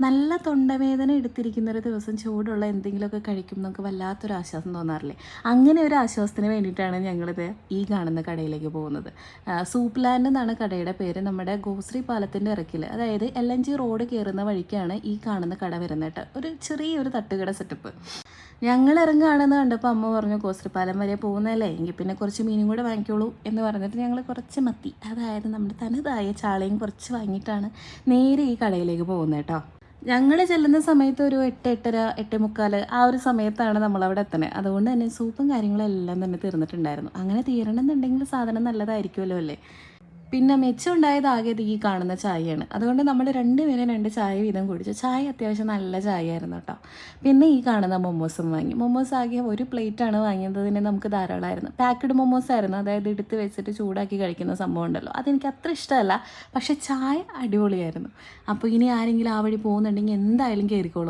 നല്ല തൊണ്ടവേദന എടുത്തിരിക്കുന്നൊരു ദിവസം ചൂടുള്ള എന്തെങ്കിലുമൊക്കെ കഴിക്കും നമുക്ക് വല്ലാത്തൊരു ആശ്വാസം തോന്നാറില്ലേ? അങ്ങനെ ഒരു ആശ്വാസത്തിന് വേണ്ടിയിട്ടാണ് ഞങ്ങളിത് ഈ കാണുന്ന കടയിലേക്ക് പോകുന്നത്. സൂപ്പ് ലാൻഡ് എന്നാണ് കടയുടെ പേര്. നമ്മുടെ ഗോശ്രീ പാലത്തിൻ്റെ ഇറക്കിൽ, അതായത് LNG റോഡ് കയറുന്ന വഴിക്കാണ് ഈ കാണുന്ന കട വരുന്നത് കേട്ടോ. ഒരു ചെറിയൊരു തട്ടുകട സെറ്റപ്പ്. ഞങ്ങൾ ഇറങ്ങുകയാണെന്ന് കണ്ടപ്പോൾ അമ്മ പറഞ്ഞു, കോസ്റ്റിപ്പാലം വരെ പോകുന്നതല്ലേ, എങ്കിൽ പിന്നെ കുറച്ച് മീനും കൂടെ വാങ്ങിക്കോളൂ എന്ന് പറഞ്ഞിട്ട് ഞങ്ങൾ കുറച്ച് മത്തി, അതായത് നമ്മുടെ തനതായ ചാളയും കുറച്ച് വാങ്ങിയിട്ടാണ് നേരെ ഈ കടയിലേക്ക് പോകുന്നത് കേട്ടോ. ഞങ്ങൾ ചെല്ലുന്ന സമയത്ത് ഒരു 8, 8:30, 8:45 ആ ഒരു സമയത്താണ് നമ്മളവിടെ എത്തുന്നത്. അതുകൊണ്ട് തന്നെ സൂപ്പും കാര്യങ്ങളും എല്ലാം തന്നെ തീർന്നിട്ടുണ്ടായിരുന്നു. അങ്ങനെ തീരണമെന്നുണ്ടെങ്കിൽ സാധനം നല്ലതായിരിക്കുമല്ലോ അല്ലേ. പിന്നെ മെച്ചമുണ്ടായത് ആകെ ഈ കാണുന്ന ചായയാണ്. അതുകൊണ്ട് നമ്മൾ 2 പേരും 2 ചായ വീതം കുടിച്ചു. ചായ അത്യാവശ്യം നല്ല ചായ ആയിരുന്നു കേട്ടോ. പിന്നെ ഈ കാണുന്ന മൊമോസും വാങ്ങി. മൊമോസ് ആകെ ഒരു പ്ലേറ്റാണ് വാങ്ങിയത്, തന്നെ നമുക്ക് ധാരാളമായിരുന്നു. പാക്കഡ് മൊമോസ് ആയിരുന്നു, അതായത് എടുത്ത് വെച്ചിട്ട് ചൂടാക്കി കഴിക്കുന്ന സംഭവം ഉണ്ടല്ലോ, അതെനിക്ക് അത്ര ഇഷ്ടമല്ല. പക്ഷേ ചായ അടിപൊളിയായിരുന്നു. അപ്പോൾ ഇനി ആരെങ്കിലും ആ വഴി പോകുന്നുണ്ടെങ്കിൽ എന്തായാലും കയറിക്കോളൂ.